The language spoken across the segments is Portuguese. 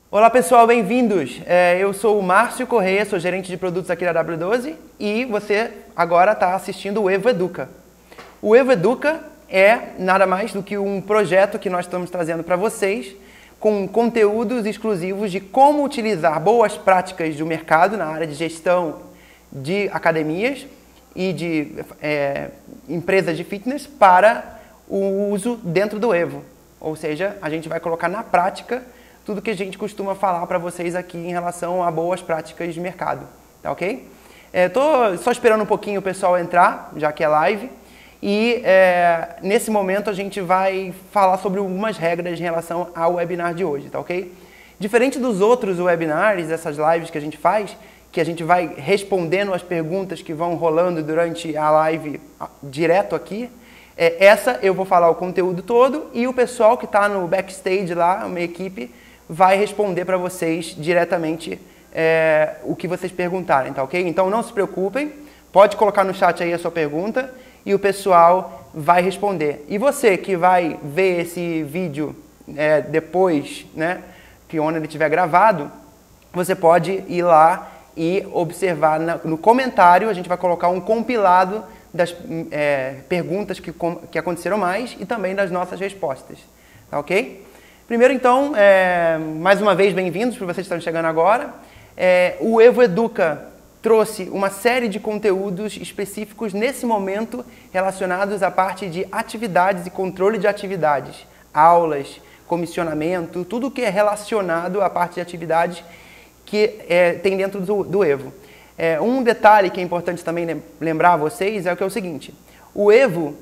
Olá pessoal, bem-vindos! Eu sou o Márcio Correia, sou gerente de produtos aqui da W12 e você agora está assistindo o Evo Educa. O Evo Educa é nada mais do que um projeto que nós estamos trazendo para vocês com conteúdos exclusivos de como utilizar boas práticas do mercado na área de gestão de academias e de empresas de fitness para o uso dentro do Evo. Ou seja, a gente vai colocar na prática tudo que a gente costuma falar para vocês aqui em relação a boas práticas de mercado, tá ok? Tô só esperando um pouquinho o pessoal entrar, já que é live, e nesse momento a gente vai falar sobre algumas regras em relação ao webinar de hoje, tá ok? Diferente dos outros webinars, essas lives que a gente faz, que a gente vai respondendo as perguntas que vão rolando durante a live direto aqui, essa eu vou falar o conteúdo todo e o pessoal que está no backstage lá, a minha equipe, vai responder para vocês diretamente o que vocês perguntarem, tá ok? Então não se preocupem, pode colocar no chat aí a sua pergunta e o pessoal vai responder. E você que vai ver esse vídeo depois, né, que onde ele estiver gravado, você pode ir lá e observar no comentário, a gente vai colocar um compilado das perguntas que aconteceram mais e também das nossas respostas, tá ok? Primeiro, então, mais uma vez, bem-vindos para vocês que estão chegando agora. O Evo Educa trouxe uma série de conteúdos específicos nesse momento relacionados à parte de atividades e controle de atividades, aulas, comissionamento, tudo que é relacionado à parte de atividades que tem dentro do Evo. Um detalhe que é importante também lembrar a vocês é o seguinte, o Evo,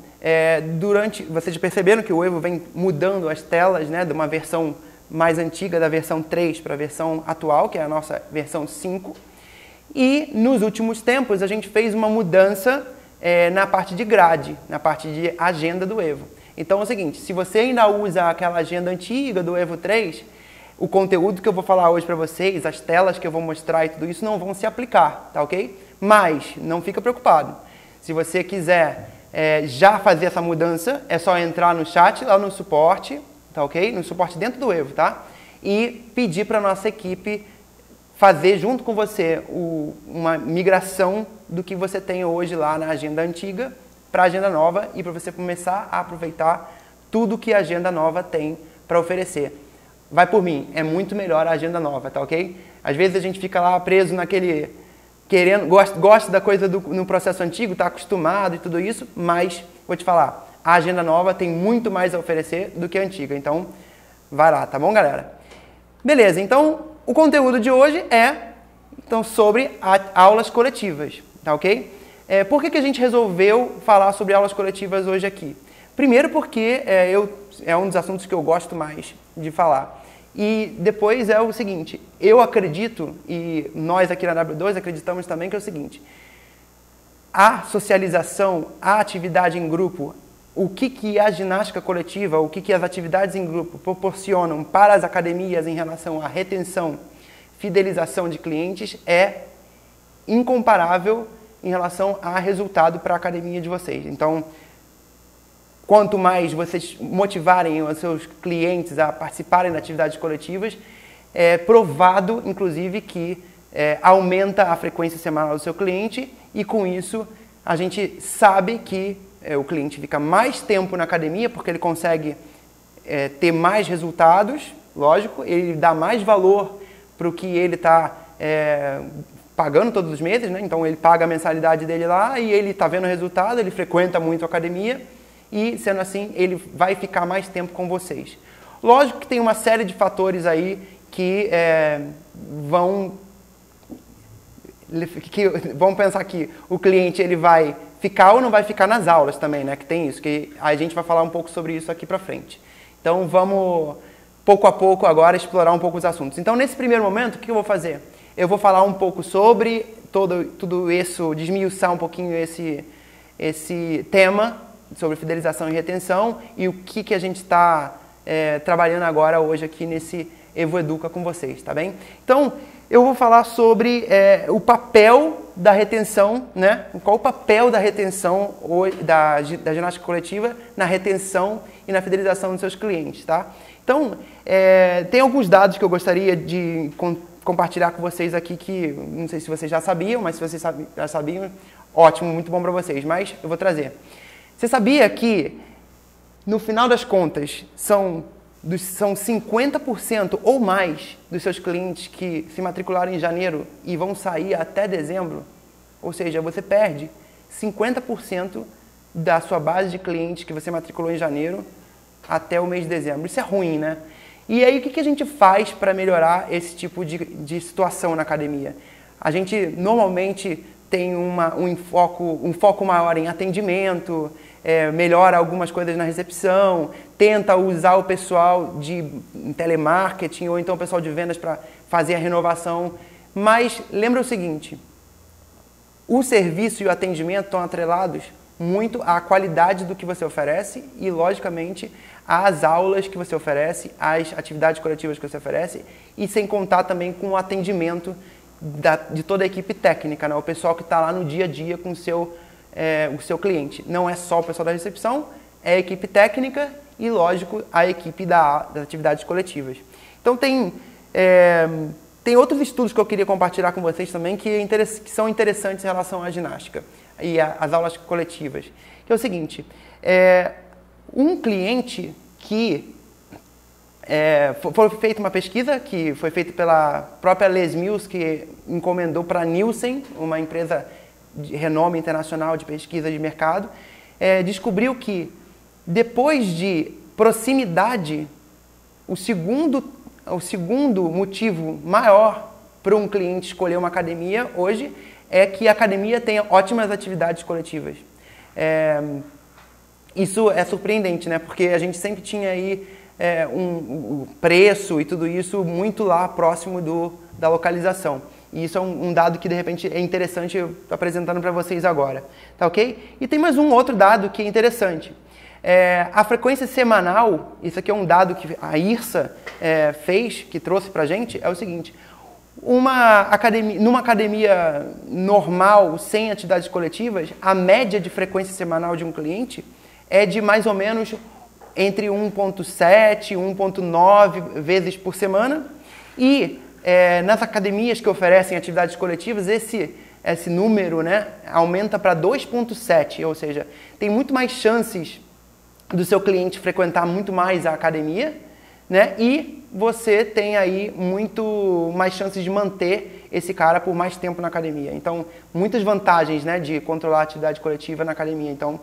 vocês perceberam que o Evo vem mudando as telas, né, de uma versão mais antiga, da versão 3 para a versão atual, que é a nossa versão 5. E nos últimos tempos a gente fez uma mudança na parte de grade, na parte de agenda do Evo. Então é o seguinte, se você ainda usa aquela agenda antiga do Evo 3, o conteúdo que eu vou falar hoje para vocês, as telas que eu vou mostrar e tudo isso não vão se aplicar, tá ok? Mas não fica preocupado. Se você quiser já fazer essa mudança, é só entrar no chat, lá no suporte, tá ok? No suporte dentro do Evo, tá? E pedir para a nossa equipe fazer junto com você uma migração do que você tem hoje lá na agenda antiga para a agenda nova e para você começar a aproveitar tudo que a agenda nova tem para oferecer. Vai por mim, é muito melhor a agenda nova, tá ok? Às vezes a gente fica lá preso naquele... gosta da coisa no processo antigo, está acostumado e tudo isso, mas vou te falar, a agenda nova tem muito mais a oferecer do que a antiga, então vai lá, tá bom, galera? Beleza, então o conteúdo de hoje é sobre aulas coletivas, tá ok? Por que a gente resolveu falar sobre aulas coletivas hoje aqui? Primeiro porque é um dos assuntos que eu gosto mais de falar. E depois é o seguinte, eu acredito, e nós aqui na W2 acreditamos também que é o seguinte, a socialização, a atividade em grupo, o que a ginástica coletiva, o que as atividades em grupo proporcionam para as academias em relação à retenção, fidelização de clientes é incomparável em relação a resultado para a academia de vocês. Então, quanto mais vocês motivarem os seus clientes a participarem de atividades coletivas, é provado, inclusive, que aumenta a frequência semanal do seu cliente e, com isso, a gente sabe que o cliente fica mais tempo na academia porque ele consegue ter mais resultados, lógico, ele dá mais valor para o que ele está pagando todos os meses, né? Então ele paga a mensalidade dele lá e ele está vendo o resultado, ele frequenta muito a academia, e, sendo assim, ele vai ficar mais tempo com vocês. Lógico que tem uma série de fatores aí que vão pensar que o cliente ele vai ficar ou não vai ficar nas aulas também, né? Que tem isso, que a gente vai falar um pouco sobre isso aqui pra frente. Então, vamos, pouco a pouco, agora explorar um pouco os assuntos. Então, nesse primeiro momento, o que eu vou fazer? Eu vou falar um pouco sobre tudo isso, desmiuçar um pouquinho esse tema, sobre fidelização e retenção e o que a gente está trabalhando agora hoje aqui nesse Evo Educa com vocês, tá bem? Então, eu vou falar sobre o papel da retenção, né? Qual o papel da retenção da ginástica coletiva na retenção e na fidelização dos seus clientes, tá? Então, tem alguns dados que eu gostaria de compartilhar com vocês aqui que não sei se vocês já sabiam, mas se vocês já sabiam, ótimo, muito bom para vocês, mas eu vou trazer. Você sabia que, no final das contas, são 50% ou mais dos seus clientes que se matricularam em janeiro e vão sair até dezembro? Ou seja, você perde 50% da sua base de clientes que você matriculou em janeiro até o mês de dezembro. Isso é ruim, né? E aí, o que a gente faz para melhorar esse tipo de situação na academia? A gente normalmente tem um foco maior em atendimento, melhora algumas coisas na recepção, tenta usar o pessoal de telemarketing ou então o pessoal de vendas para fazer a renovação. Mas lembra o seguinte, o serviço e o atendimento estão atrelados muito à qualidade do que você oferece e, logicamente, às aulas que você oferece, às atividades coletivas que você oferece e sem contar também com o atendimento de toda a equipe técnica, né? O pessoal que está lá no dia a dia com o seu cliente. Não é só o pessoal da recepção, é a equipe técnica e, lógico, a equipe das atividades coletivas. Então, tem outros estudos que eu queria compartilhar com vocês também que são interessantes em relação à ginástica e às aulas coletivas. Que é o seguinte, um cliente que foi feita uma pesquisa que foi feita pela própria Les Mills, que encomendou para a Nielsen, uma empresa de renome internacional de pesquisa de mercado, descobriu que depois de proximidade, o segundo motivo maior para um cliente escolher uma academia hoje é que a academia tenha ótimas atividades coletivas. Isso é surpreendente, né? Porque a gente sempre tinha aí o preço e tudo isso muito lá próximo da localização. E isso é um dado que, de repente, é interessante eu estou apresentando para vocês agora. Tá ok? E tem mais um outro dado que é interessante. A frequência semanal, isso aqui é um dado que a IRSA fez, que trouxe para a gente, é o seguinte. Numa academia normal, sem atividades coletivas, a média de frequência semanal de um cliente é de mais ou menos entre 1,7 e 1,9 vezes por semana. E nas academias que oferecem atividades coletivas, esse número, né, aumenta para 2,7, ou seja, tem muito mais chances do seu cliente frequentar muito mais a academia, né, e você tem aí muito mais chances de manter esse cara por mais tempo na academia. Então, muitas vantagens, né, de controlar a atividade coletiva na academia. Então,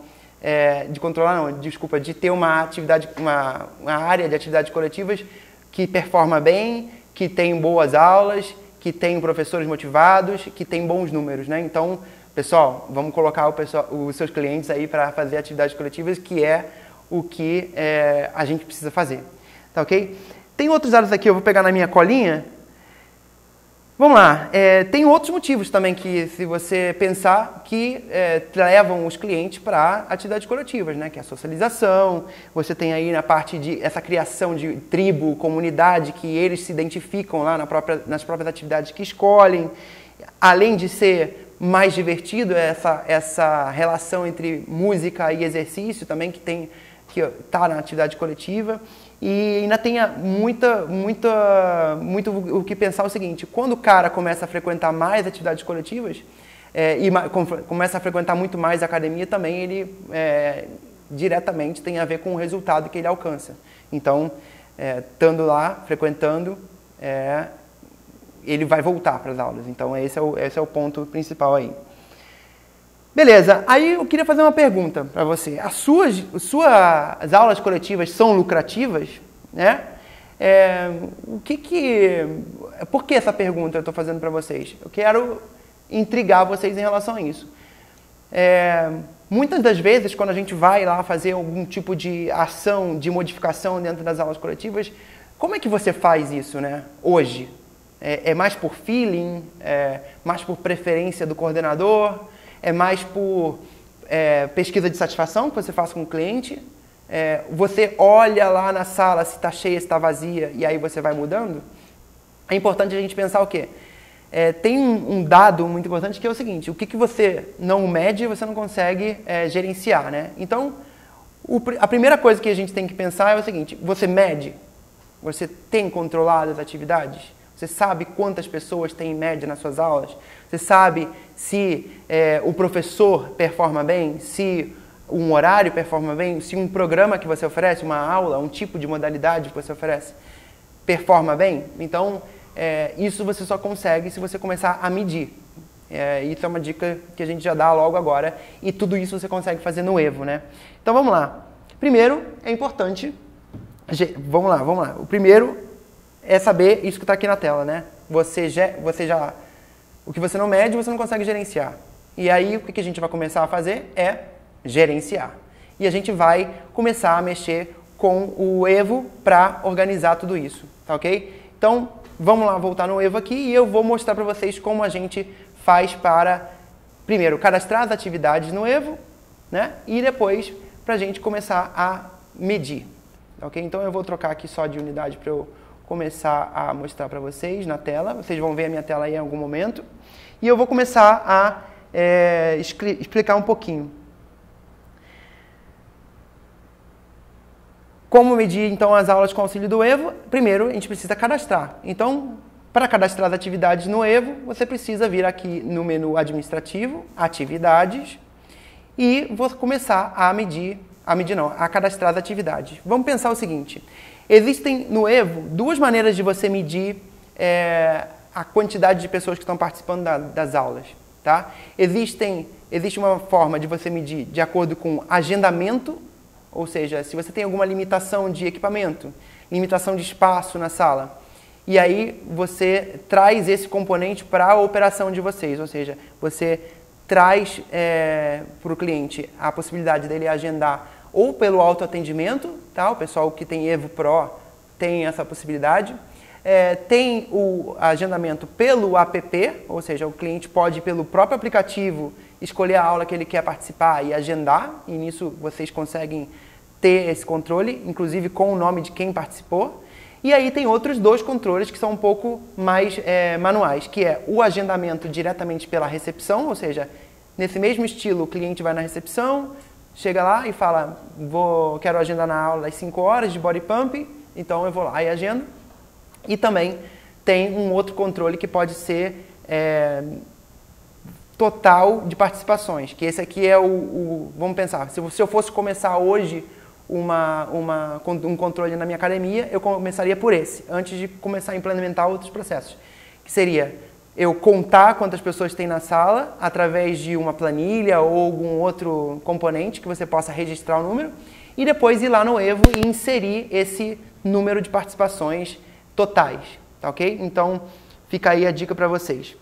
de ter uma área de atividades coletivas que performa bem, que tem boas aulas, que tem professores motivados, que tem bons números, né? Então, pessoal, vamos colocar os seus clientes aí para fazer atividades coletivas, que é o que a gente precisa fazer. Tá ok? Tem outros dados aqui, eu vou pegar na minha colinha. Vamos lá. Tem outros motivos também que, se você pensar, que levam os clientes para atividades coletivas, né? Que é a socialização, você tem aí na parte de essa criação de tribo, comunidade, que eles se identificam lá nas próprias atividades que escolhem. Além de ser mais divertido, essa relação entre música e exercício também que está na atividade coletiva. E ainda tem muito o que pensar o seguinte, quando o cara começa a frequentar mais atividades coletivas começa a frequentar muito mais a academia, também ele diretamente tem a ver com o resultado que ele alcança. Então, estando lá, frequentando, ele vai voltar para as aulas. Então, esse é o ponto principal aí. Beleza, aí eu queria fazer uma pergunta para você. As suas aulas coletivas são lucrativas, né? Por que essa pergunta eu estou fazendo para vocês? Eu quero intrigar vocês em relação a isso. Muitas das vezes, quando a gente vai lá fazer algum tipo de ação, de modificação dentro das aulas coletivas, como é que você faz isso, né? Hoje? É mais por feeling? Mais por preferência do coordenador? É mais por pesquisa de satisfação que você faz com o cliente? Você olha lá na sala se está cheia, se está vazia, e aí você vai mudando? É importante a gente pensar o quê? Tem um dado muito importante que é o seguinte, o que você não mede, você não consegue gerenciar, né? Então, a primeira coisa que a gente tem que pensar é o seguinte, você mede Você tem controlado as atividades? Você sabe quantas pessoas tem em média nas suas aulas? Você sabe se o professor performa bem? Se um horário performa bem? Se um programa que você oferece, uma aula, um tipo de modalidade que você oferece, performa bem? Então, isso você só consegue se você começar a medir. Isso é uma dica que a gente já dá logo agora. E tudo isso você consegue fazer no Evo, né? Então, vamos lá. Primeiro, é importante... Vamos lá. O primeiro é saber isso que está aqui na tela, né? Você já... O que você não mede, você não consegue gerenciar. E aí, o que a gente vai começar a fazer é gerenciar. E a gente vai começar a mexer com o Evo para organizar tudo isso, tá ok? Então, vamos lá voltar no Evo aqui e eu vou mostrar para vocês como a gente faz para, primeiro, cadastrar as atividades no Evo, né? E depois, para a gente começar a medir, ok? Então, eu vou trocar aqui só de unidade para eu começar a mostrar para vocês na tela. Vocês vão ver a minha tela aí em algum momento. E eu vou começar a explicar um pouquinho. Como medir, então, as aulas com auxílio do Evo? Primeiro, a gente precisa cadastrar. Então, para cadastrar as atividades no Evo, você precisa vir aqui no menu administrativo, atividades, e vou começar a cadastrar as atividades. Vamos pensar o seguinte, existem no Evo duas maneiras de você medir a quantidade de pessoas que estão participando das aulas, tá? Existe uma forma de você medir de acordo com agendamento, ou seja, se você tem alguma limitação de equipamento, limitação de espaço na sala, e aí você traz esse componente para a operação de vocês, ou seja, você traz para o cliente a possibilidade dele agendar ou pelo autoatendimento, tá? O pessoal que tem Evo Pro tem essa possibilidade. Tem o agendamento pelo app, ou seja, o cliente pode pelo próprio aplicativo escolher a aula que ele quer participar e agendar, e nisso vocês conseguem ter esse controle, inclusive com o nome de quem participou. E aí tem outros dois controles que são um pouco mais manuais, que é o agendamento diretamente pela recepção, ou seja, nesse mesmo estilo o cliente vai na recepção, chega lá e fala, quero agendar na aula às 5 horas de body pump, então eu vou lá e agendo. E também tem um outro controle que pode ser total de participações, que esse aqui é vamos pensar, se eu fosse começar hoje um controle na minha academia, eu começaria por esse, antes de começar a implementar outros processos, que seria eu contar quantas pessoas tem na sala através de uma planilha ou algum outro componente que você possa registrar o número e depois ir lá no Evo e inserir esse número de participações totais, tá ok? Então, fica aí a dica para vocês.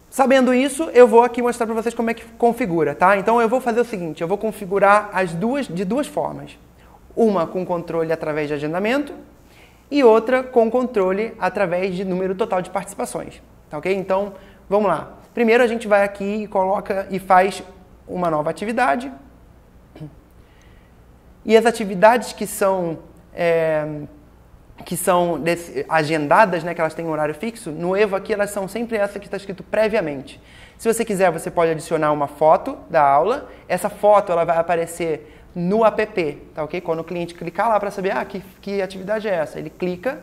Sabendo isso, eu vou aqui mostrar para vocês como é que configura, tá? Então, eu vou fazer o seguinte, eu vou configurar de duas formas. Uma com controle através de agendamento e outra com controle através de número total de participações, tá ok? Então, vamos lá. Primeiro, a gente vai aqui e coloca e faz uma nova atividade. E as atividades que são agendadas, né, que elas têm um horário fixo, no Evo aqui elas são sempre essa que está escrito previamente. Se você quiser, você pode adicionar uma foto da aula. Essa foto ela vai aparecer no app, tá ok? Quando o cliente clicar lá para saber que atividade é essa, ele clica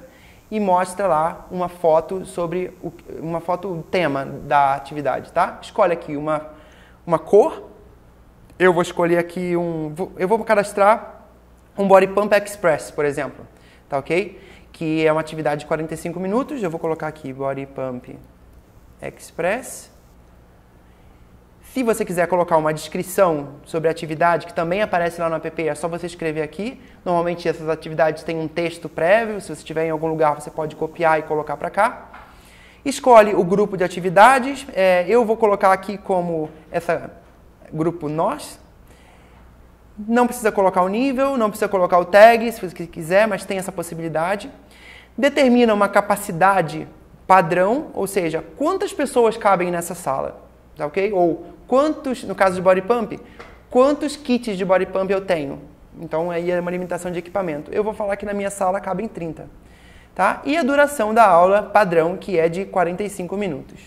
e mostra lá uma foto sobre uma foto tema da atividade, tá? Escolhe aqui uma cor. Eu vou escolher aqui eu vou cadastrar um Body Pump Express, por exemplo, tá ok? Que é uma atividade de 45 minutos. Eu vou colocar aqui Body Pump Express. Se você quiser colocar uma descrição sobre a atividade, que também aparece lá no app, é só você escrever aqui. Normalmente essas atividades têm um texto prévio, se você estiver em algum lugar você pode copiar e colocar para cá. Escolhe o grupo de atividades, eu vou colocar aqui como grupo nós. Não precisa colocar o nível, não precisa colocar o tag, se você quiser, mas tem essa possibilidade. Determina uma capacidade padrão, ou seja, quantas pessoas cabem nessa sala, tá ok? Ou quantos, no caso de body pump, quantos kits de body pump eu tenho. Então aí é uma limitação de equipamento. Eu vou falar que na minha sala cabem 30. Tá? E a duração da aula padrão, que é de 45 minutos.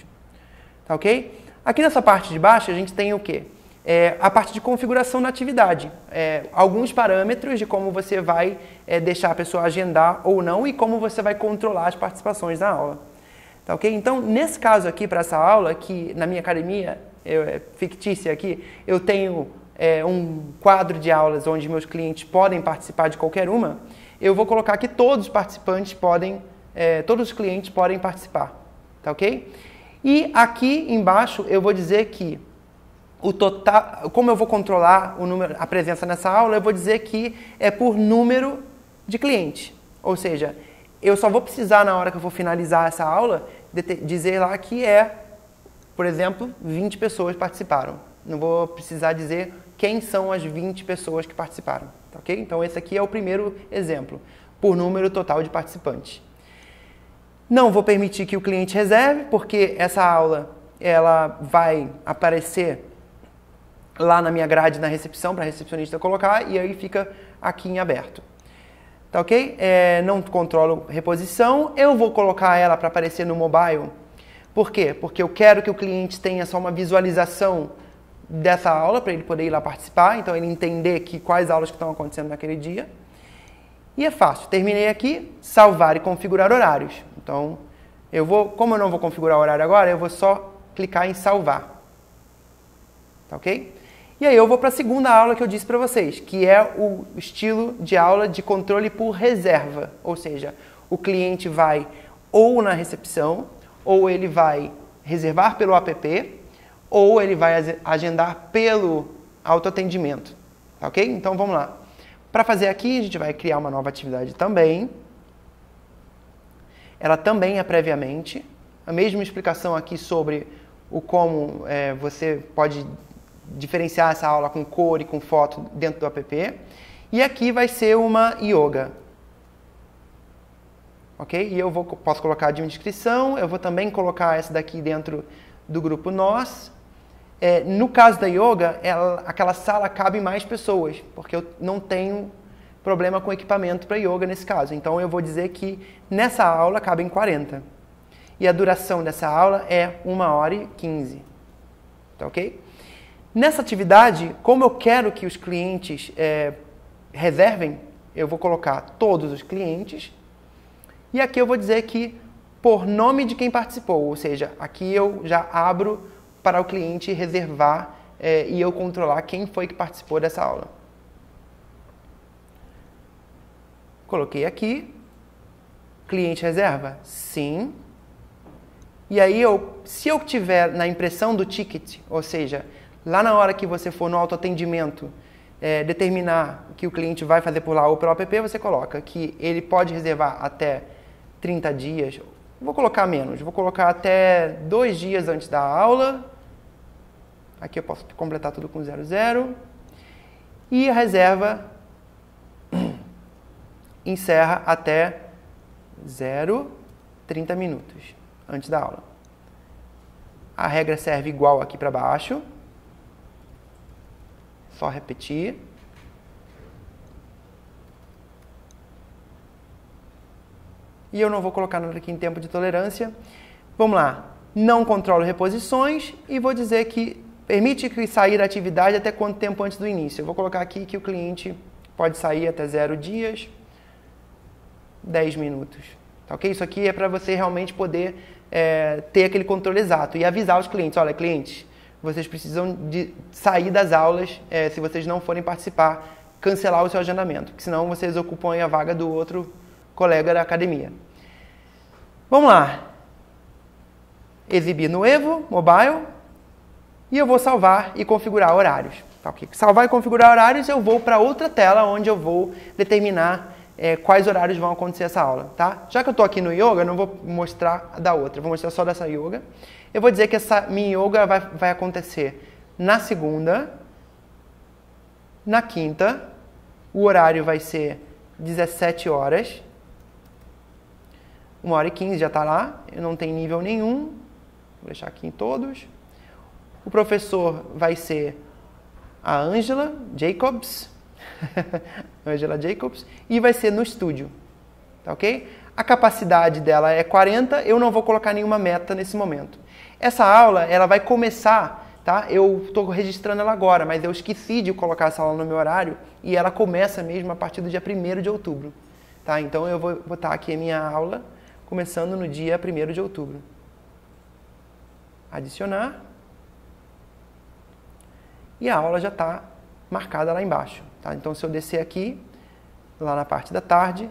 Tá ok? Aqui nessa parte de baixo a gente tem o quê? a parte de configuração da atividade. Alguns parâmetros de como você vai deixar a pessoa agendar ou não e como você vai controlar as participações na aula. Tá, ok? Então, nesse caso aqui, para essa aula, que na minha academia, fictícia aqui, eu tenho um quadro de aulas onde meus clientes podem participar de qualquer uma, eu vou colocar que todos os participantes podem, todos os clientes podem participar. Tá, ok? E aqui embaixo eu vou dizer que o total, como eu vou controlar o número, a presença nessa aula, eu vou dizer que é por número de clientes. Ou seja, eu só vou precisar, na hora que eu for finalizar essa aula, dizer lá que por exemplo, 20 pessoas participaram. Não vou precisar dizer quem são as 20 pessoas que participaram. Tá, ok? Então, esse aqui é o primeiro exemplo, por número total de participantes. Não vou permitir que o cliente reserve, porque essa aula ela vai aparecer lá na minha grade, na recepção, para a recepcionista colocar, e aí fica aqui em aberto. Tá, ok? Não controlo reposição. Eu vou colocar ela para aparecer no mobile. Por quê? Porque eu quero que o cliente tenha só uma visualização dessa aula, para ele poder ir lá participar, então ele entender quais aulas que estão acontecendo naquele dia. E é fácil. Terminei aqui, salvar e configurar horários. Então, como eu não vou configurar o horário agora, eu vou só clicar em salvar. Tá, ok? E aí eu vou para a segunda aula que eu disse para vocês, que é o estilo de aula de controle por reserva. Ou seja, o cliente vai ou na recepção, ou ele vai reservar pelo app, ou ele vai agendar pelo autoatendimento. Tá, ok? Então vamos lá. Para fazer aqui, a gente vai criar uma nova atividade também. Ela também é previamente. A mesma explicação aqui sobre como você pode diferenciar essa aula com cor e com foto dentro do app. E aqui vai ser uma yoga. Ok? E eu posso colocar de inscrição, eu vou também colocar essa daqui dentro do grupo Nós. No caso da yoga, aquela sala cabe mais pessoas, porque eu não tenho problema com equipamento para yoga nesse caso. Então eu vou dizer que nessa aula cabem 40. E a duração dessa aula é 1h15. Tá, ok? Nessa atividade, como eu quero que os clientes reservem, eu vou colocar todos os clientes. E aqui eu vou dizer que por nome de quem participou, ou seja, aqui eu já abro para o cliente reservar e eu controlar quem foi que participou dessa aula. Coloquei aqui, cliente reserva? Sim. E aí, se eu tiver na impressão do ticket, ou seja, lá na hora que você for no autoatendimento, determinar que o cliente vai fazer por lá ou pelo app, você coloca que ele pode reservar até 30 dias. Vou colocar menos, vou colocar até 2 dias antes da aula. Aqui eu posso completar tudo com 00. E a reserva encerra até 30 minutos antes da aula. A regra serve igual aqui para baixo. Só repetir. E eu não vou colocar nada aqui em tempo de tolerância. Vamos lá. Não controlo reposições e vou dizer que permite que sair da atividade até quanto tempo antes do início. Eu vou colocar aqui que o cliente pode sair até 0 dias, 10 minutos. Tá, ok? Isso aqui é para você realmente poder ter aquele controle exato e avisar os clientes. Olha, clientes, vocês precisam de sair das aulas se vocês não forem participar, cancelar o seu agendamento, porque senão vocês ocupam aí a vaga do outro colega da academia. Vamos lá. Exibir no Evo, mobile, e eu vou salvar e configurar horários. Tá, okay? Salvar e configurar horários, eu vou para outra tela onde eu vou determinar quais horários vão acontecer essa aula. Tá? Já que eu estou aqui no yoga, eu não vou mostrar da outra, vou mostrar só dessa yoga. Eu vou dizer que essa minha yoga vai acontecer na segunda, na quinta, o horário vai ser 17 horas, 1h15 já está lá, eu não tenho nível nenhum, vou deixar aqui em todos. O professor vai ser a Angela Jacobs, Angela Jacobs, e vai ser no estúdio, tá, ok? A capacidade dela é 40, eu não vou colocar nenhuma meta nesse momento. Essa aula ela vai começar tá? Eu estou registrando ela agora, mas eu esqueci de colocar essa aula no meu horário e ela começa mesmo a partir do dia 1º de outubro, tá? Então eu vou botar aqui a minha aula começando no dia 1º de outubro. Adicionar. E a aula já está marcada lá embaixo, tá? Então se eu descer aqui, lá na parte da tarde,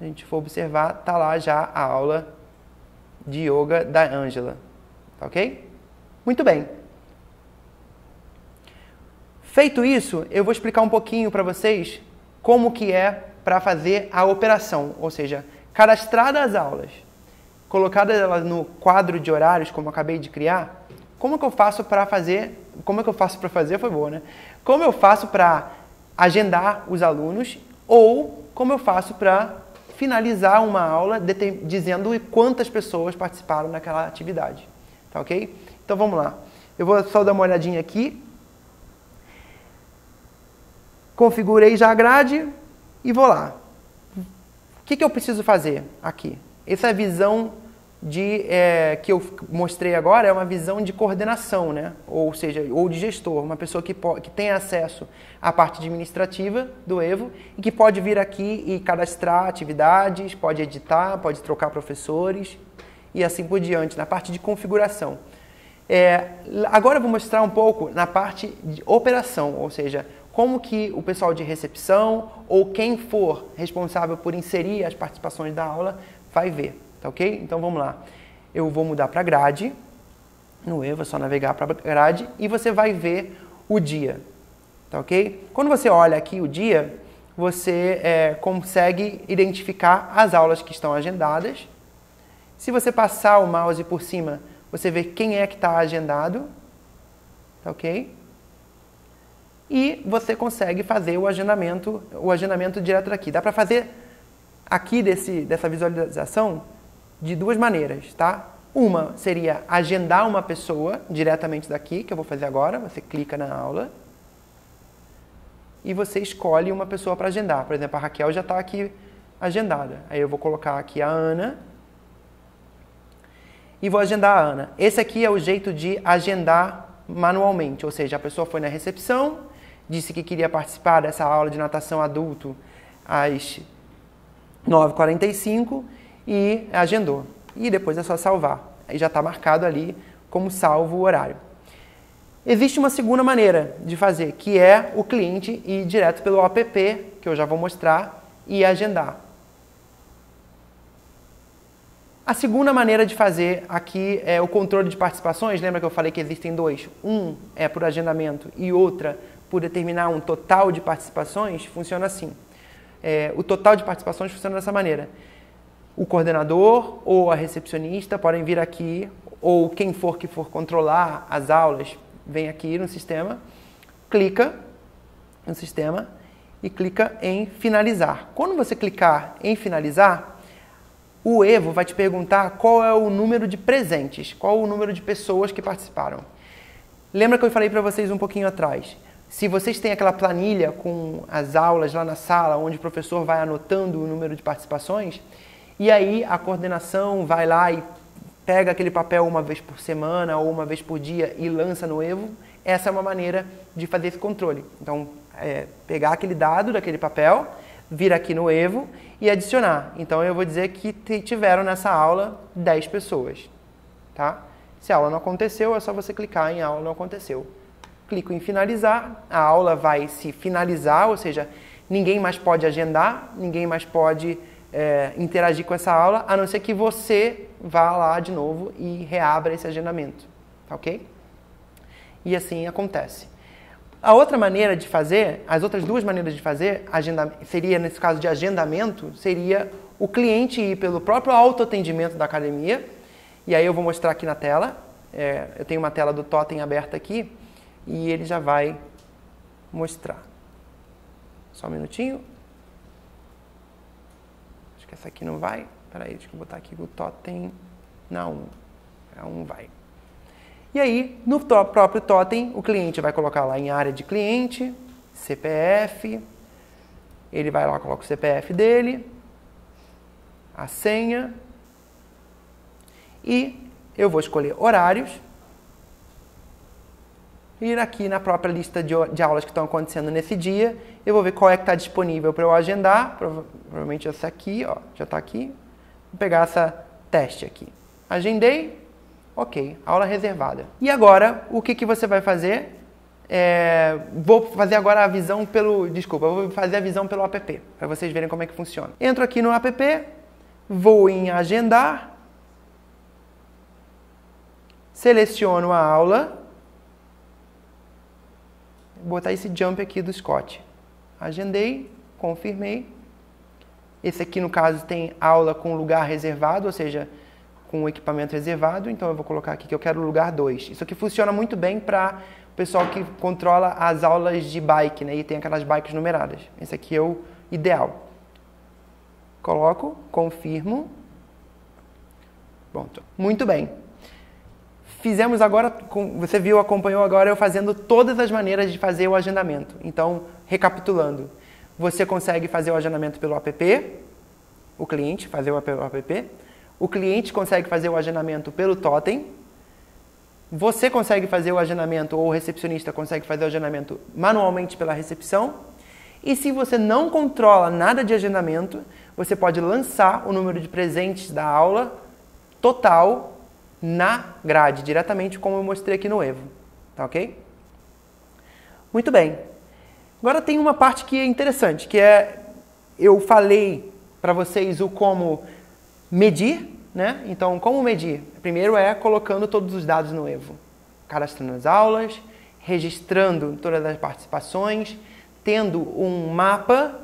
a gente for observar, tá lá já a aula de yoga da Ângela, tá ok? Muito bem. Feito isso, eu vou explicar um pouquinho para vocês como que é para fazer a operação, ou seja, cadastradas as aulas, colocadas elas no quadro de horários, como eu acabei de criar, como que eu faço para fazer, foi boa, né? Como eu faço para agendar os alunos ou como eu faço para finalizar uma aula dizendo quantas pessoas participaram naquela atividade, tá ok? Então vamos lá. Eu vou só dar uma olhadinha aqui. Configurei já a grade e vou lá. O que eu preciso fazer aqui? Essa visão que eu mostrei agora é uma visão de coordenação, né? Ou seja, ou de gestor, uma pessoa que tem acesso à parte administrativa do Evo e que pode vir aqui e cadastrar atividades, pode editar, pode trocar professores e assim por diante, na parte de configuração. Agora eu vou mostrar um pouco na parte de operação, ou seja, como que o pessoal de recepção ou quem for responsável por inserir as participações da aula vai ver, tá ok? Então vamos lá. Eu vou mudar para grade, no Evo é só navegar para grade e você vai ver o dia, tá ok? Quando você olha aqui o dia, você consegue identificar as aulas que estão agendadas. Se você passar o mouse por cima, você vê quem é que está agendado, tá ok? E você consegue fazer o agendamento direto daqui. Dá para fazer aqui dessa visualização de duas maneiras, tá? Uma seria agendar uma pessoa diretamente daqui, que eu vou fazer agora. Você clica na aula e você escolhe uma pessoa para agendar. Por exemplo, a Raquel já está aqui agendada. Aí eu vou colocar aqui a Ana e vou agendar a Ana. Esse aqui é o jeito de agendar manualmente, ou seja, a pessoa foi na recepção, disse que queria participar dessa aula de natação adulto às 9h45 e agendou. E depois é só salvar. Aí já está marcado ali como salvo o horário. Existe uma segunda maneira de fazer, que é o cliente ir direto pelo app, que eu já vou mostrar, e agendar. A segunda maneira de fazer aqui é o controle de participações. Lembra que eu falei que existem dois? Um é por agendamento e outra por determinar um total de participações. Funciona assim. O total de participações funciona dessa maneira. O coordenador ou a recepcionista podem vir aqui, ou quem for que for controlar as aulas, vem aqui no sistema, clica no sistema e clica em finalizar. Quando você clicar em finalizar, o Evo vai te perguntar qual é o número de presentes, qual o número de pessoas que participaram. Lembra que eu falei para vocês um pouquinho atrás? Se vocês têm aquela planilha com as aulas lá na sala, onde o professor vai anotando o número de participações, e aí a coordenação vai lá e pega aquele papel uma vez por semana ou uma vez por dia e lança no Evo, essa é uma maneira de fazer esse controle. Então, pegar aquele dado daquele papel, vir aqui no Evo e adicionar. Então eu vou dizer que tiveram nessa aula 10 pessoas, tá? Se a aula não aconteceu, é só você clicar em aula não aconteceu. Clico em finalizar, a aula vai se finalizar, ou seja, ninguém mais pode agendar, ninguém mais pode interagir com essa aula, a não ser que você vá lá de novo e reabra esse agendamento, tá ok? E assim acontece. A outra maneira de fazer, as outras duas maneiras de fazer, seria, nesse caso de agendamento, seria o cliente ir pelo próprio autoatendimento da academia, e aí eu vou mostrar aqui na tela, eu tenho uma tela do Totem aberta aqui, e ele já vai mostrar. Só um minutinho. Acho que essa aqui não vai. Espera aí, deixa eu botar aqui o Totem na 1. A 1 vai. E aí, no próprio Totem, o cliente vai colocar lá em área de cliente, CPF, ele vai lá, coloca o CPF dele, a senha, e eu vou escolher horários, ir aqui na própria lista de aulas que estão acontecendo nesse dia, eu vou ver qual é que está disponível para eu agendar, provavelmente essa aqui, ó, já está aqui, vou pegar essa teste aqui. Agendei, ok, aula reservada. E agora, o que você vai fazer? Vou fazer agora a visão vou fazer a visão pelo app, para vocês verem como é que funciona. Entro aqui no app, vou em agendar, seleciono a aula, vou botar esse jump aqui do Scott. Agendei, confirmei. Esse aqui, no caso, tem aula com lugar reservado, ou seja, com equipamento reservado. Então, eu vou colocar aqui que eu quero o lugar 2. Isso aqui funciona muito bem para o pessoal que controla as aulas de bike, né? E tem aquelas bikes numeradas. Esse aqui é o ideal. Coloco, confirmo. Pronto. Muito bem. Fizemos agora, você viu, acompanhou agora eu fazendo todas as maneiras de fazer o agendamento. Então, recapitulando, você consegue fazer o agendamento pelo app, o cliente fazer o app, o cliente consegue fazer o agendamento pelo totem, você consegue fazer o agendamento, ou o recepcionista consegue fazer o agendamento manualmente pela recepção, e se você não controla nada de agendamento, você pode lançar o número de presentes da aula total na grade, diretamente como eu mostrei aqui no Evo, tá ok? Muito bem. Agora tem uma parte que é interessante, que eu falei para vocês o como medir, né? Então, como medir? Primeiro colocando todos os dados no Evo, cadastrando as aulas, registrando todas as participações, tendo um mapa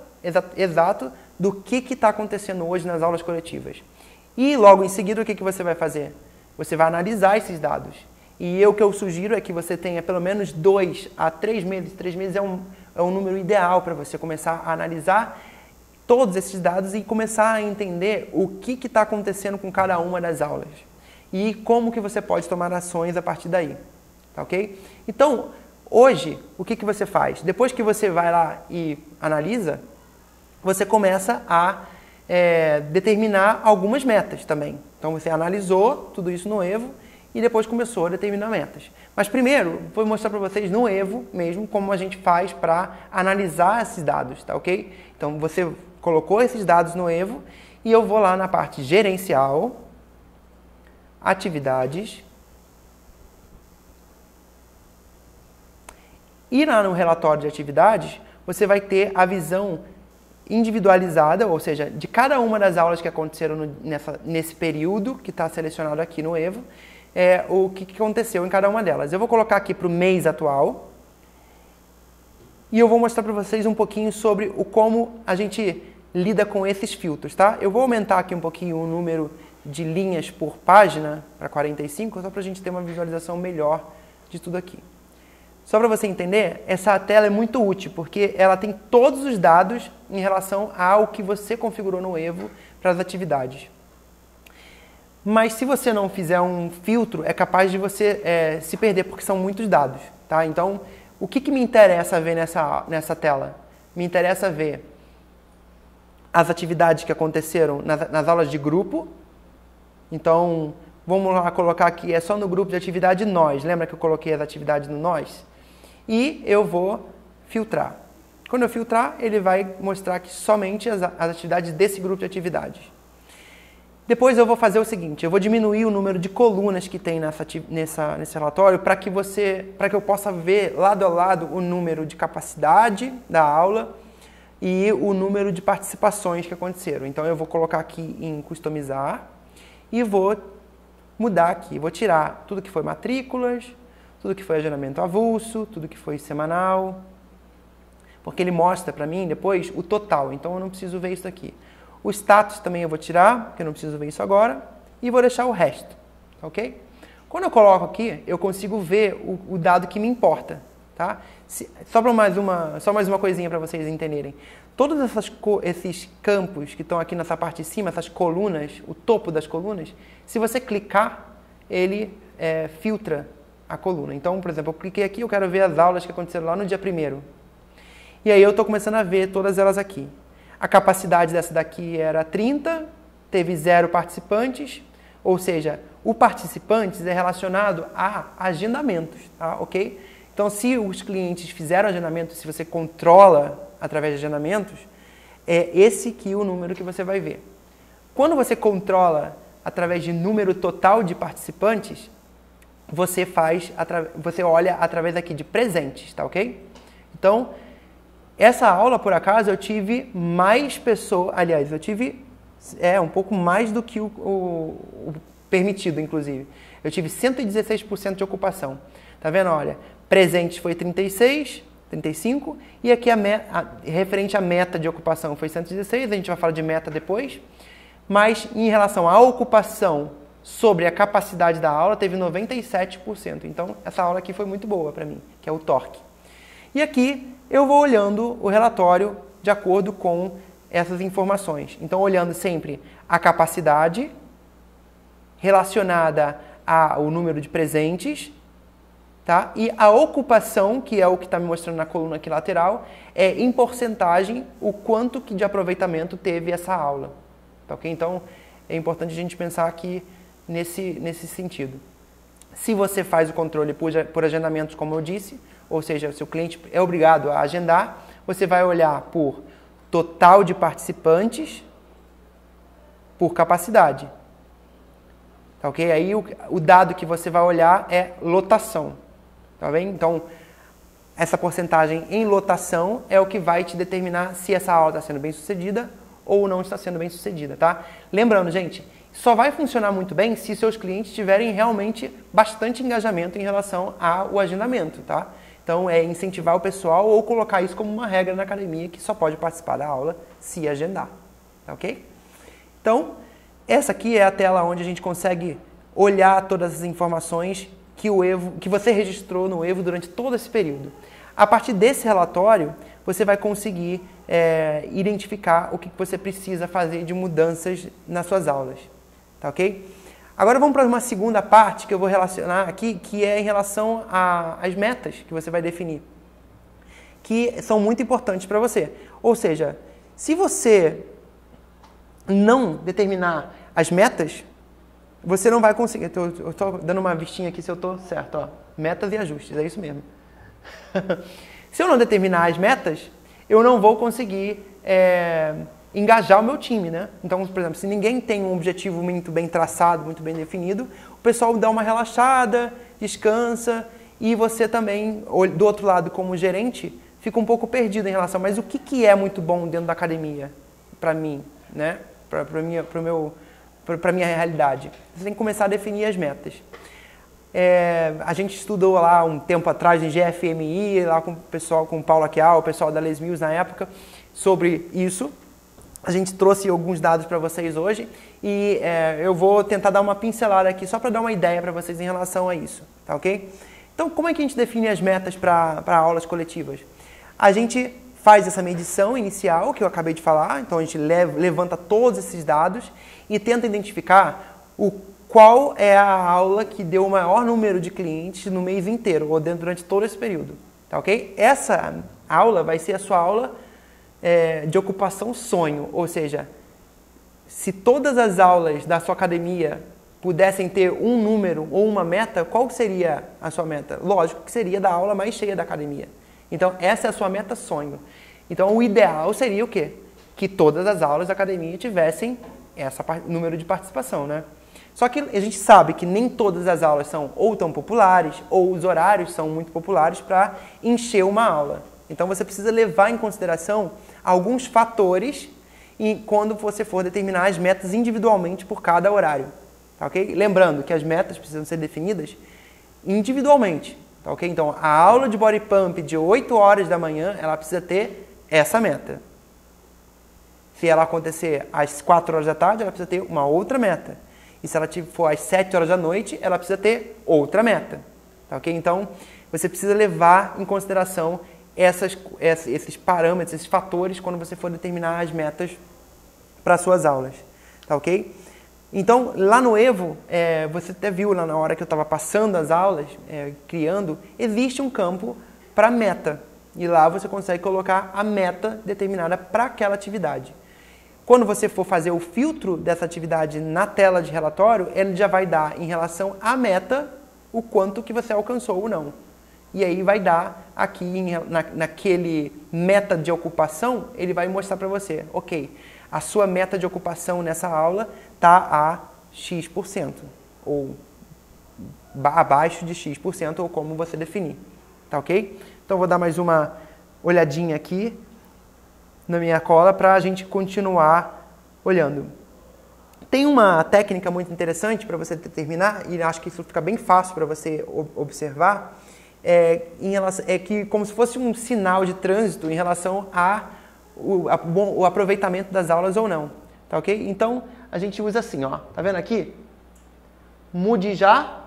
exato do que está acontecendo hoje nas aulas coletivas. E logo em seguida, o que você vai fazer? Você vai analisar esses dados. E o que eu sugiro é que você tenha pelo menos 2 a 3 meses. 3 meses é um número ideal para você começar a analisar todos esses dados e começar a entender o que está acontecendo com cada uma das aulas. E como que você pode tomar ações a partir daí. Tá ok? Então, hoje, o que você faz? Depois que você vai lá e analisa, você começa a determinar algumas metas também. Então, você analisou tudo isso no Evo e depois começou a determinar metas. Mas primeiro, vou mostrar para vocês no Evo mesmo como a gente faz para analisar esses dados, tá ok? Então, você colocou esses dados no Evo e eu vou lá na parte gerencial, atividades, e lá no relatório de atividades, você vai ter a visão individualizada, ou seja, de cada uma das aulas que aconteceram nesse período que está selecionado aqui no Evo, o que aconteceu em cada uma delas. Eu vou colocar aqui para o mês atual e eu vou mostrar para vocês um pouquinho sobre como a gente lida com esses filtros, tá? Eu vou aumentar aqui um pouquinho o número de linhas por página para 45, só para a gente ter uma visualização melhor de tudo aqui. Só para você entender, essa tela é muito útil, porque ela tem todos os dados em relação ao que você configurou no Evo para as atividades. Mas se você não fizer um filtro, é capaz de você se perder, porque são muitos dados. Tá? Então, o que me interessa ver nessa tela? Me interessa ver as atividades que aconteceram nas aulas de grupo. Então, vamos lá colocar aqui, é só no grupo de atividade nós. Lembra que eu coloquei as atividades no nós? E eu vou filtrar. Quando eu filtrar, ele vai mostrar aqui somente as atividades desse grupo de atividades. Depois eu vou fazer o seguinte, eu vou diminuir o número de colunas que tem nesse relatório para que eu possa ver lado a lado o número de capacidade da aula e o número de participações que aconteceram. Então eu vou colocar aqui em customizar e vou mudar aqui, vou tirar tudo que foi matrículas, tudo que foi agendamento avulso, tudo que foi semanal, porque ele mostra para mim depois o total, então eu não preciso ver isso aqui. O status também eu vou tirar, porque eu não preciso ver isso agora, e vou deixar o resto, ok? Quando eu coloco aqui, eu consigo ver o dado que me importa, tá? Só mais uma coisinha para vocês entenderem. Todos esses campos que estão aqui nessa parte de cima, essas colunas, o topo das colunas, se você clicar, ele filtra a coluna. Então, por exemplo, eu cliquei aqui, eu quero ver as aulas que aconteceram lá no dia 1º. E aí eu estou começando a ver todas elas aqui. A capacidade dessa daqui era 30, teve 0 participantes, ou seja, o participantes é relacionado a agendamentos, tá? Ok? Então, se os clientes fizeram agendamento, se você controla através de agendamentos, é esse aqui o número que você vai ver. Quando você controla através de número total de participantes, você olha através aqui de presentes, tá ok? Então, essa aula, por acaso, eu tive mais pessoas, aliás, eu tive um pouco mais do que o permitido, inclusive. Eu tive 116% de ocupação. Tá vendo? Olha, presentes foi 36, 35, e aqui referente à meta de ocupação foi 116, a gente vai falar de meta depois, mas em relação à ocupação sobre a capacidade da aula, teve 97%. Então, essa aula aqui foi muito boa para mim, que é o torque. E aqui eu vou olhando o relatório de acordo com essas informações. Então, olhando sempre a capacidade relacionada ao número de presentes, tá? E a ocupação, que é o que está me mostrando na coluna aqui lateral, é em porcentagem o quanto que de aproveitamento teve essa aula. Tá, ok? Então, é importante a gente pensar aqui nesse sentido. Se você faz o controle por agendamentos, como eu disse, ou seja, se o cliente é obrigado a agendar, você vai olhar por total de participantes por capacidade. Tá, ok? Aí o dado que você vai olhar é lotação. Tá bem? Então, essa porcentagem em lotação é o que vai te determinar se essa aula está sendo bem sucedida ou não está sendo bem sucedida, tá? Lembrando, gente, só vai funcionar muito bem se seus clientes tiverem realmente bastante engajamento em relação ao agendamento, tá? Então, é incentivar o pessoal ou colocar isso como uma regra na academia que só pode participar da aula se agendar, tá ok? Então, essa aqui é a tela onde a gente consegue olhar todas as informações que você registrou no Evo durante todo esse período. A partir desse relatório, você vai conseguir identificar o que você precisa fazer de mudanças nas suas aulas. Tá ok? Agora vamos para uma segunda parte que eu vou relacionar aqui, que é em relação às metas que você vai definir, que são muito importantes para você. Ou seja, se você não determinar as metas, você não vai conseguir. Eu estou dando uma vistinha aqui se eu estou certo. Ó. Metas e ajustes, é isso mesmo. Se eu não determinar as metas, eu não vou conseguir engajar o meu time, né? Então, por exemplo, se ninguém tem um objetivo muito bem traçado, muito bem definido, o pessoal dá uma relaxada, descansa, e você também, do outro lado, como gerente, fica um pouco perdido em relação, mas o que é muito bom dentro da academia para mim, né? Para minha realidade. Você tem que começar a definir as metas. A gente estudou lá um tempo atrás em GFMI, lá com o pessoal, com o Paulo Aquial, o pessoal da Les Mills na época, sobre isso. A gente trouxe alguns dados para vocês hoje e eu vou tentar dar uma pincelada aqui só para dar uma ideia para vocês em relação a isso, tá ok? Então, como é que a gente define as metas para aulas coletivas? A gente faz essa medição inicial que eu acabei de falar, então a gente levanta todos esses dados e tenta identificar qual é a aula que deu o maior número de clientes no mês inteiro ou durante todo esse período, tá ok? Essa aula vai ser a sua aula de ocupação sonho, ou seja, se todas as aulas da sua academia pudessem ter um número ou uma meta, qual seria a sua meta? Lógico que seria da aula mais cheia da academia. Então, essa é a sua meta sonho. Então, o ideal seria o quê? Que todas as aulas da academia tivessem esse número de participação, né? Só que a gente sabe que nem todas as aulas são ou tão populares, ou os horários são muito populares para encher uma aula. Então, você precisa levar em consideração alguns fatores quando você for determinar as metas individualmente por cada horário. Tá, ok? Lembrando que as metas precisam ser definidas individualmente. Tá, ok? Então, a aula de body pump de 8 horas da manhã, ela precisa ter essa meta. Se ela acontecer às 4 horas da tarde, ela precisa ter uma outra meta. E se ela for às 7 horas da noite, ela precisa ter outra meta. Tá, ok? Então, você precisa levar em consideração esses parâmetros, esses fatores, quando você for determinar as metas para suas aulas. Tá, ok? Então, lá no Evo, você até viu lá na hora que eu estava passando as aulas, criando, existe um campo para meta. E lá você consegue colocar a meta determinada para aquela atividade. Quando você for fazer o filtro dessa atividade na tela de relatório, ele já vai dar, em relação à meta, o quanto que você alcançou ou não. E aí vai dar aqui naquele meta de ocupação, ele vai mostrar para você, ok, a sua meta de ocupação nessa aula está a X%, ou abaixo de X%, ou como você definir, tá ok? Então vou dar mais uma olhadinha aqui na minha cola para a gente continuar olhando. Tem uma técnica muito interessante para você determinar, e acho que isso fica bem fácil para você observar, é que como se fosse um sinal de trânsito em relação o aproveitamento das aulas ou não, tá ok? Então, a gente usa assim, ó, tá vendo aqui? Mude já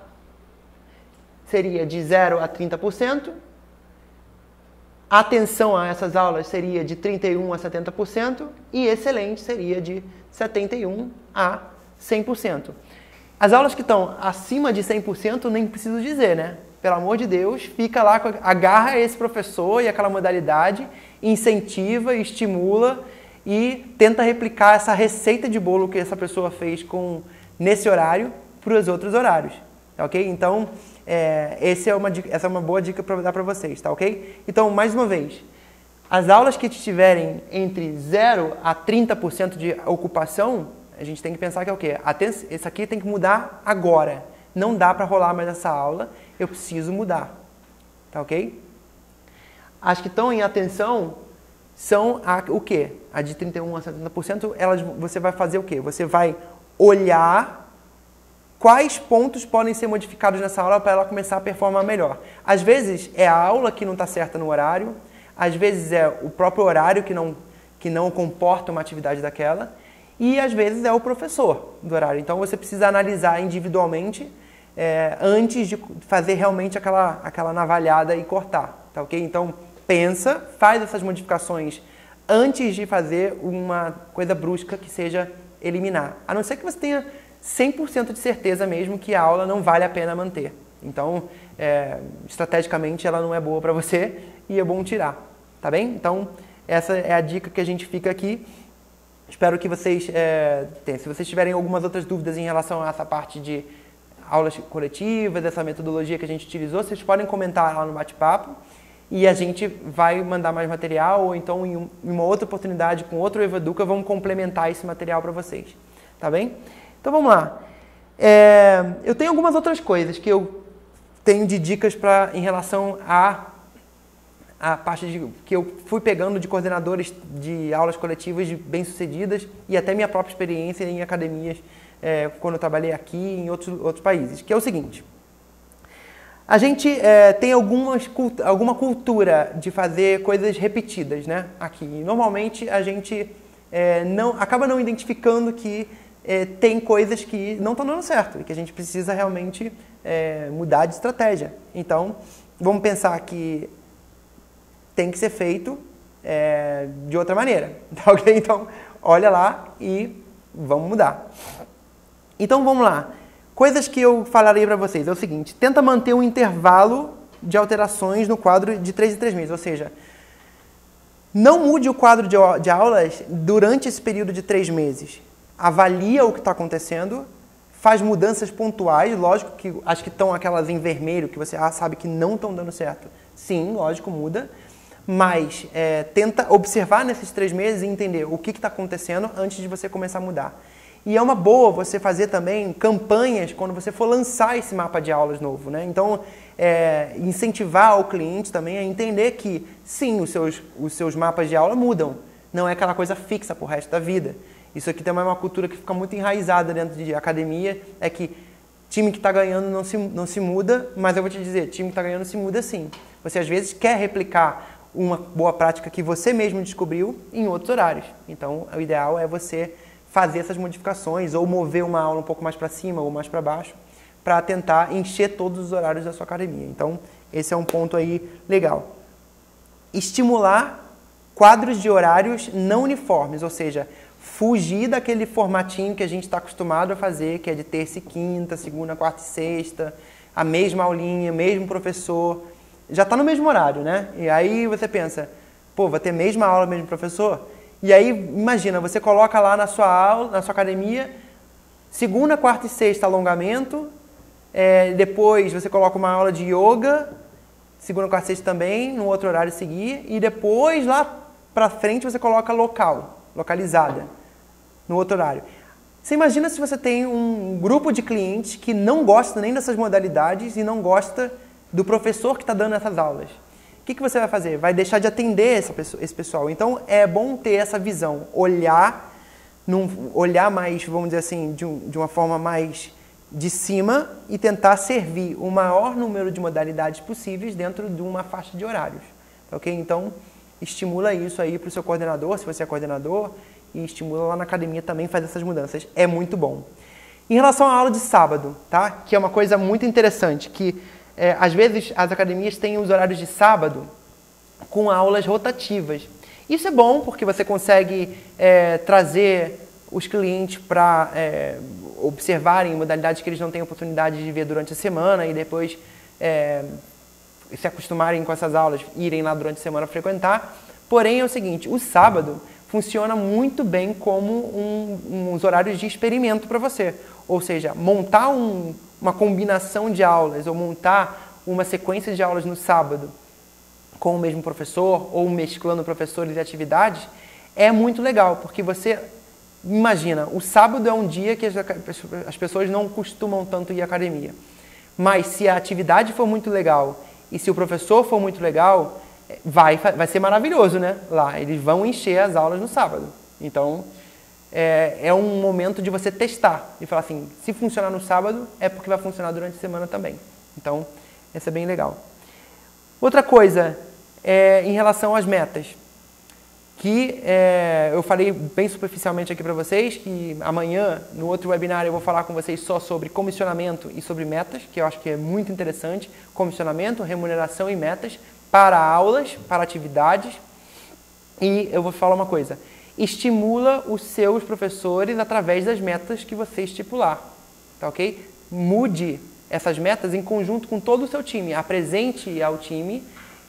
seria de 0 a 30%, atenção a essas aulas seria de 31% a 70%, e excelente seria de 71% a 100%. As aulas que estão acima de 100%, nem preciso dizer, né? Pelo amor de Deus, fica lá, agarra esse professor e aquela modalidade, incentiva, estimula e tenta replicar essa receita de bolo que essa pessoa fez nesse horário para os outros horários, tá ok? Então, essa é uma boa dica para dar para vocês, tá ok? Então, mais uma vez, as aulas que estiverem entre 0 a 30% de ocupação, a gente tem que pensar que é o quê? Esse aqui tem que mudar agora. Não dá para rolar mais essa aula, eu preciso mudar, tá ok? As que estão em atenção são o quê? A de 31% a 70%, você vai fazer o quê? Você vai olhar quais pontos podem ser modificados nessa aula para ela começar a performar melhor. Às vezes é a aula que não está certa no horário, às vezes é o próprio horário que não comporta uma atividade daquela, e às vezes é o professor do horário. Então você precisa analisar individualmente antes de fazer realmente aquela navalhada e cortar, tá ok? Então pensa, faz essas modificações antes de fazer uma coisa brusca que seja eliminar. A não ser que você tenha 100% de certeza mesmo que a aula não vale a pena manter. Então, estrategicamente ela não é boa para você e é bom tirar, tá bem? Então, essa é a dica que a gente fica aqui. Espero que vocês tenham. Se vocês tiverem algumas outras dúvidas em relação a essa parte de aulas coletivas, dessa metodologia que a gente utilizou, vocês podem comentar lá no bate-papo e a gente vai mandar mais material, ou então em uma outra oportunidade com outro EvaEduca, vamos complementar esse material para vocês, tá bem? Então vamos lá. Eu tenho algumas outras coisas que eu tenho de dicas em relação a parte que eu fui pegando de coordenadores de aulas coletivas bem-sucedidas e até minha própria experiência em academias quando eu trabalhei aqui em outros países, que é o seguinte. A gente tem alguma cultura de fazer coisas repetidas, né? Aqui. E normalmente a gente acaba não identificando que tem coisas que não estão dando certo e que a gente precisa realmente mudar de estratégia. Então, vamos pensar que tem que ser feito de outra maneira, tá ok? Então, olha lá e vamos mudar. Então, vamos lá. Coisas que eu falarei para vocês é o seguinte: tenta manter um intervalo de alterações no quadro de 3 em 3 meses, ou seja, não mude o quadro de aulas durante esse período de 3 meses. Avalia o que está acontecendo, faz mudanças pontuais, lógico que as que estão aquelas em vermelho, que você sabe que não estão dando certo, sim, lógico, muda, mas tenta observar nesses 3 meses e entender o que está acontecendo antes de você começar a mudar. E é uma boa você fazer também campanhas quando você for lançar esse mapa de aulas novo, né? Então, incentivar o cliente também a entender que, sim, os seus mapas de aula mudam. Não é aquela coisa fixa pro resto da vida. Isso aqui também é uma cultura que fica muito enraizada dentro de academia, é que time que está ganhando não se muda, mas eu vou te dizer, time que está ganhando se muda sim. Você às vezes quer replicar uma boa prática que você mesmo descobriu em outros horários. Então, o ideal é você fazer essas modificações ou mover uma aula um pouco mais para cima ou mais para baixo para tentar encher todos os horários da sua academia. Então, esse é um ponto aí legal. Estimular quadros de horários não uniformes, ou seja, fugir daquele formatinho que a gente está acostumado a fazer, que é de terça e quinta, segunda, quarta e sexta, a mesma aulinha, mesmo professor, já está no mesmo horário, né? E aí você pensa, pô, vai ter a mesma aula, mesmo professor? E aí, imagina, você coloca lá na sua aula, na sua academia, segunda, quarta e sexta alongamento, depois você coloca uma aula de yoga, segunda, quarta, sexta também, no outro horário seguir, e depois lá pra frente você coloca localizada, no outro horário. Você imagina se você tem um grupo de clientes que não gosta nem dessas modalidades e não gosta do professor que está dando essas aulas. O que você vai fazer? Vai deixar de atender esse pessoal. Então, é bom ter essa visão, olhar mais, vamos dizer assim, de uma forma mais de cima e tentar servir o maior número de modalidades possíveis dentro de uma faixa de horários. Ok? Então, estimula isso aí para o seu coordenador, se você é coordenador, e estimula lá na academia também fazer essas mudanças. É muito bom. Em relação à aula de sábado, tá? Que é uma coisa muito interessante, que às vezes as academias têm os horários de sábado com aulas rotativas. Isso é bom porque você consegue trazer os clientes para observarem modalidades que eles não têm oportunidade de ver durante a semana e depois se acostumarem com essas aulas, irem lá durante a semana frequentar. Porém, é o seguinte, o sábado funciona muito bem como uns horários de experimento para você. Ou seja, montar uma combinação de aulas ou montar uma sequência de aulas no sábado com o mesmo professor ou mesclando professores e atividades é muito legal, porque você imagina, o sábado é um dia que as pessoas não costumam tanto ir à academia. Mas se a atividade for muito legal e se o professor for muito legal, vai ser maravilhoso, né? Lá, eles vão encher as aulas no sábado. Então, é um momento de você testar. E falar assim, se funcionar no sábado, é porque vai funcionar durante a semana também. Então, essa é bem legal. Outra coisa, em relação às metas. Que eu falei bem superficialmente aqui para vocês, que amanhã, no outro webinar, eu vou falar com vocês só sobre comissionamento e sobre metas, que eu acho que é muito interessante. Comissionamento, remuneração e metas para aulas, para atividades. E eu vou falar uma coisa, estimula os seus professores através das metas que você estipular, tá ok? Mude essas metas em conjunto com todo o seu time, apresente ao time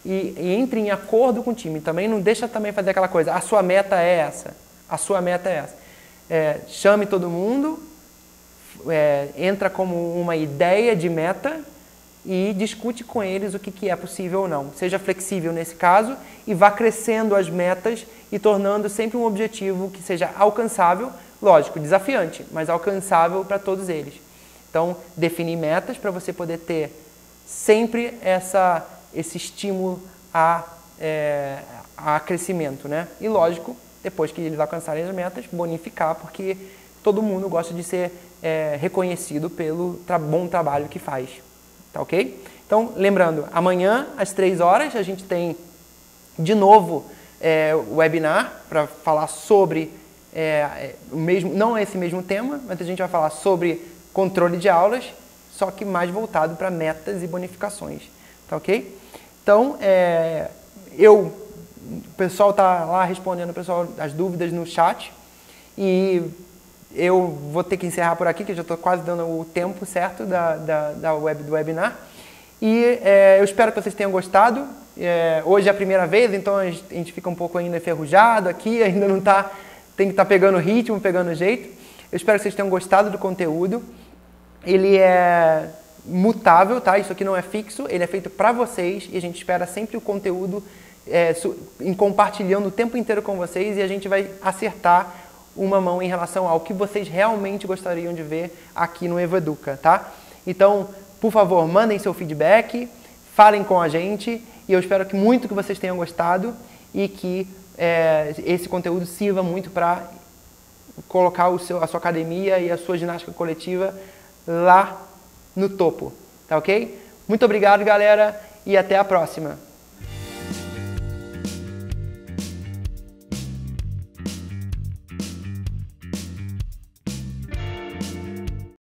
e entre em acordo com o time. Também não deixa também fazer aquela coisa, a sua meta é essa, a sua meta é essa. Chame todo mundo, entra como uma ideia de meta e discute com eles o que é possível ou não. Seja flexível nesse caso e vá crescendo as metas e tornando sempre um objetivo que seja alcançável, lógico, desafiante, mas alcançável para todos eles. Então, definir metas para você poder ter sempre esse estímulo a crescimento, né? E lógico, depois que eles alcançarem as metas, bonificar, porque todo mundo gosta de ser reconhecido pelo bom trabalho que faz. Tá ok? Então, lembrando, amanhã às 3 horas a gente tem de novo o webinar para falar sobre não esse mesmo tema, mas a gente vai falar sobre controle de aulas, só que mais voltado para metas e bonificações. Tá ok? Então, o pessoal está lá respondendo as dúvidas no chat e eu vou ter que encerrar por aqui, que eu já estou quase dando o tempo certo do webinar. E eu espero que vocês tenham gostado. Hoje é a primeira vez, então a gente fica um pouco ainda enferrujado aqui, ainda não está, tem que estar pegando ritmo, pegando jeito. Eu espero que vocês tenham gostado do conteúdo. Ele é mutável, tá? Isso aqui não é fixo, ele é feito para vocês e a gente espera sempre o conteúdo compartilhando o tempo inteiro com vocês e a gente vai acertar uma mão em relação ao que vocês realmente gostariam de ver aqui no EvoEduca, tá? Então, por favor, mandem seu feedback, falem com a gente e eu espero muito que vocês tenham gostado e que esse conteúdo sirva muito para colocar a sua academia e a sua ginástica coletiva lá no topo, tá ok? Muito obrigado, galera, e até a próxima!